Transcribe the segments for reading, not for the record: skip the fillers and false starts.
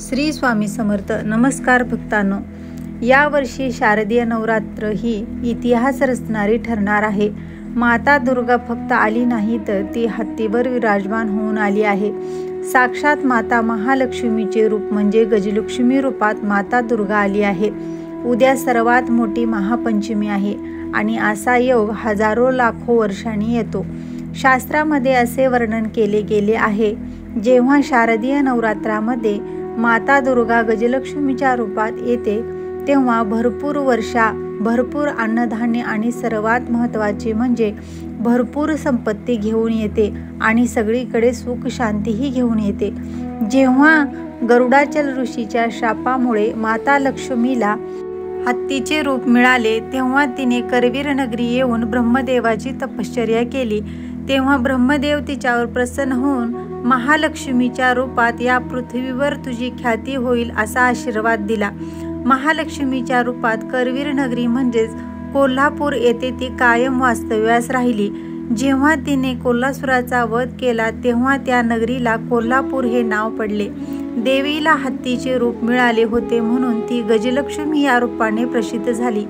श्री स्वामी समर्थ. नमस्कार भक्तांनो, यावर्षी शारदीय नवरात्र ही इतिहास रचणारी ठरणार आहे. माता दुर्गा फक्त आली नाही तर ती हत्तीवर विराजमान होऊन आली आहे. साक्षात माता महालक्ष्मीचे रूप म्हणजे गजलक्ष्मी रूपात माता दुर्गा आली आहे. उद्या सर्वात मोठी महापंचमी आहे आणि असा योग हजारो लाखो वर्षांनी येतो. शास्त्रामध्ये असे वर्णन केले गेले आहे, जेव्हा शारदीय नवरात्रामध्ये माता दुर्गा गजलक्ष्मीच्या रूपात येते तेव्हा भरपूर वर्षा, भरपूर अन्नधान्य आणि सर्वात महत्त्वाचे म्हणजे भरपूर संपत्ती घेऊन येते आणि सगळीकडे सुख शांतीही घेऊन येते. जेव्हा गरुडाचल ऋषीच्या शापामुळे माता लक्ष्मीला हत्तीचे रूप मिळाले तेव्हा तिने करवीर नगरी येऊन ब्रह्मदेवाची तपश्चर्या केली. तेव्हा ब्रह्मदेव तिच्यावर प्रसन्न होऊन महालक्ष्मीच्या रूपात या पृथ्वीवर तुझी ख्याती होईल असा आशीर्वाद दिला. महालक्ष्मीच्या रूपात करवीर नगरी म्हणजेच कोल्हापूर येथे ती कायम वास्तव्यास राहिली. जेव्हा तिने कोल्हासुराचा वध केला तेव्हा त्या नगरीला कोल्हापूर हे नाव पडले. देवीला हत्तीचे रूप मिळाले होते म्हणून ती गजलक्ष्मी या रूपाने प्रसिद्ध झाली.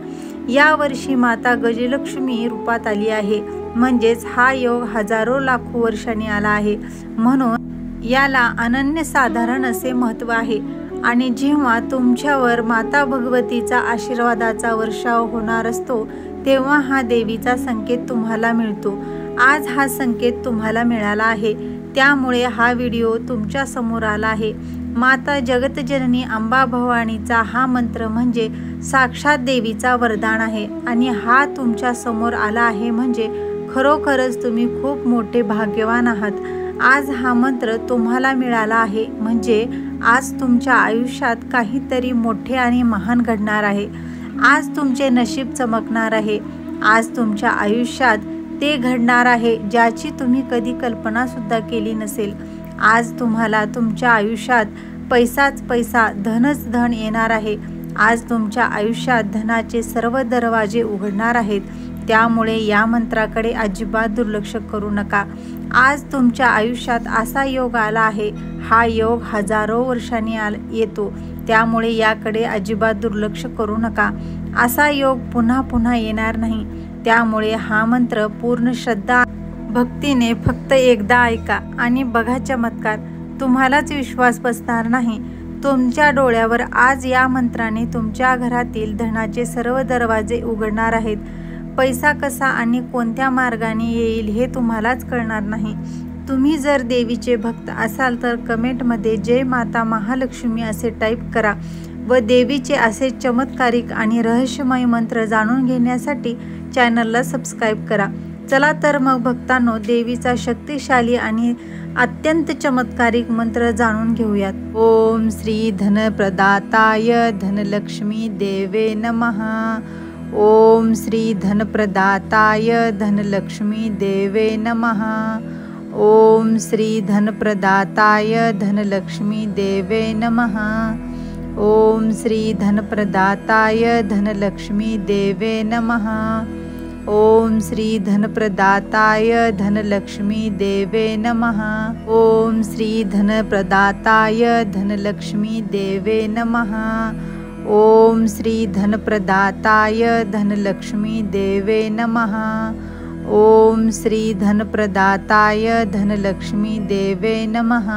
यावर्षी माता गजलक्ष्मी रूपात आली आहे, म्हणजेच हा योग हजारो लाखो वर्षांनी आला आहे, म्हणून याला अनन्यसाधारण असे महत्त्व आहे. आणि जेव्हा तुमच्यावर माता भगवतीचा आशीर्वादाचा वर्षाव होणार असतो तेव्हा हा देवीचा संकेत तुम्हाला मिळतो. आज हा संकेत तुम्हाला मिळाला आहे, त्यामुळे हा व्हिडिओ तुमच्या समोर आला आहे. माता जगतजननी अंबा भवानीचा हा मंत्र म्हणजे साक्षात देवीचा वरदान आहे आणि हा तुमच्या समोर आला आहे म्हणजे खरोखरच तुम्ही खूप मोठे भाग्यवान आहात. आज हा मंत्र तुम्हाला मिळाला आहे म्हणजे आज तुमच्या आयुष्यात काहीतरी मोठे आणि महान घडणार आहे. आज तुमचे नशीब चमकणार आहे. आज तुमच्या आयुष्यात ते घडणार आहे ज्याची तुम्ही कधी कल्पनासुद्धा केली नसेल. आज तुम्हाला तुमच्या आयुष्यात पैसाच पैसा, धनच धन येणार आहे. आज तुमच्या आयुष्यात धनाचे सर्व दरवाजे उघडणार आहेत. त्यामुळे या मंत्राकडे अजिबात दुर्लक्ष करू नका. आज तुमच्या आयुष्यात असा योग आला आहे, हा योग हजारो वर्षांनी येतो, त्यामुळे याकडे अजिबात दुर्लक्ष करू नका. असा योग पुन्हा पुन्हा येणार नाही. त्यामुळे हा मंत्र पूर्ण श्रद्धा भक्तीने फक्त एकदा ऐका आणि बघा चमत्कार. तुम्हालाच विश्वास बसणार नाही. तुमच्या डोळ्यावर आज या मंत्राने तुमच्या घरातील धनाचे सर्व दरवाजे उघडणार आहेत. पैसा कसा आणि कोणत्या मार्गाने येईल हे तुम्हालाच कळणार नाही. तुम्ही जर देवीचे भक्त असाल तर कमेंटमध्ये जय माता महालक्ष्मी असे टाईप करा व देवीचे असे चमत्कारिक आणि रहस्यमय मंत्र जाणून घेण्यासाठी चॅनलला सबस्क्राईब करा. चला तर मग भक्तांनो, देवीचा शक्तिशाली आणि अत्यंत चमत्कारिक मंत्र जाणून घेऊयात. ओम श्री धनप्रदाताय धनलक्ष्मी देवे नमः. ओम श्री धनप्रदाताय धनलक्ष्मी देवे नमः. ओम श्री धनप्रदाताय धनलक्ष्मी देवे नमः. ओम श्री धनप्रदाताय धनलक्ष्मी देवे नमः. ओम श्री धनप्रदाताय धनलक्ष्मी देवे नमः. ओम श्री धनप्रदाताय धनलक्ष्मी देवे नमः. ओम श्री धनप्रदाताय धनलक्ष्मी देवे नमः. ओम श्री धनप्रदाताय धनलक्ष्मी देवे नमः.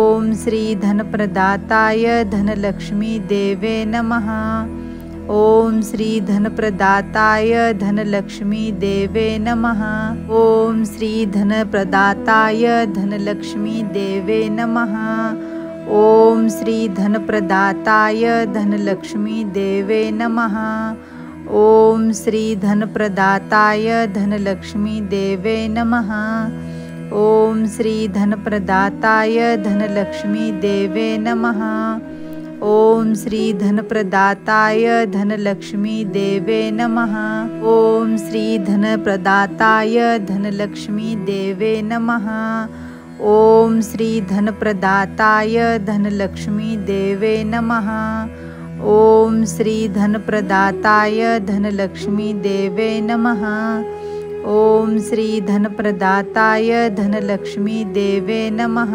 ओम श्री धनप्रदाताय धनलक्ष्मी देवे नमः. ओम श्री धनप्रदाताय धनलक्ष्मी देवे नमः. ओम श्री धनप्रदाताय धनलक्ष्मी देवे नमः. ओम श्री धनप्रदाताय धनलक्ष्मी देवे नमः. ओम श्री धनप्रदाताय धनलक्ष्मी देवे नमः. ओम श्री धनप्रदाताय धनलक्ष्मी देवे नमः. ओम श्री धनप्रदाताय धनलक्ष्मी देवे नमः. ओम श्री धनप्रदाताय धनलक्ष्मी देवे नमः. ओम श्री धनप्रदाताय धनलक्ष्मी देवे नमः. ओम श्री धनप्रदाताय धनलक्ष्मी देवे नमः. ओम श्री धनप्रदाताय धनलक्ष्मी देवे नमः.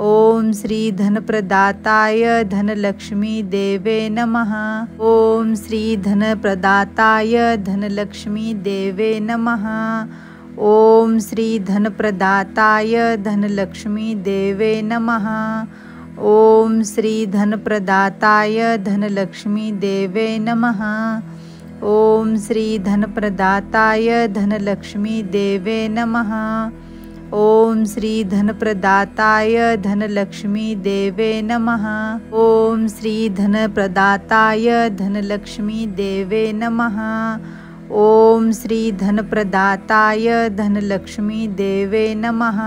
ओम श्री धनप्रदाताय धनलक्ष्मी देवे नमः। ओम श्री धनप्रदाताय धनलक्ष्मी देवे नमः। ओम श्री धनप्रदाताय धनलक्ष्मी देवे नमः। ओम श्री धनप्रदाताय धनलक्ष्मी देवे नमः। ओम श्री धनप्रदाताय धनलक्ष्मी देवे नमः। ओम श्री धनप्रदाताय धनलक्ष्मी देवे नमः। ओम श्री धनप्रदाताय धनलक्ष्मी देवे नमः। ओम श्री धनप्रदाताय धनलक्ष्मी देवे नमः।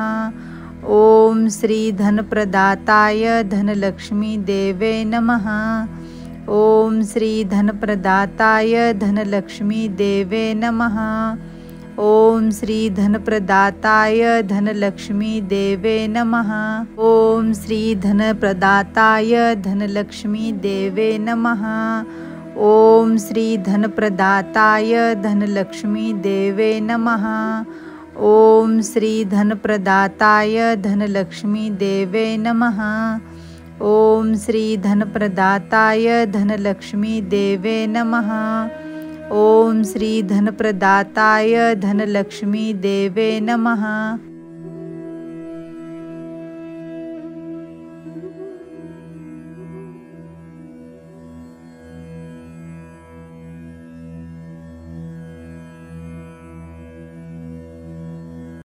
ओम श्री धनप्रदाताय धनलक्ष्मी देवे नमः। ओम श्री धनप्रदाताय धनलक्ष्मी देवे नमः। ओम श्री धनप्रदाताय धनलक्ष्मी देवे नमः। ओम श्री धनप्रदाताय धनलक्ष्मी देवे नमः। ओम श्री धनप्रदाताय धनलक्ष्मी देवे नमः। ओम श्री धनप्रदाताय धनलक्ष्मी देवे नमः। ओम श्री धनप्रदाताय धनलक्ष्मी देवे नमः। ओम श्री धनप्रदाताय धनलक्ष्मी देवे नमः।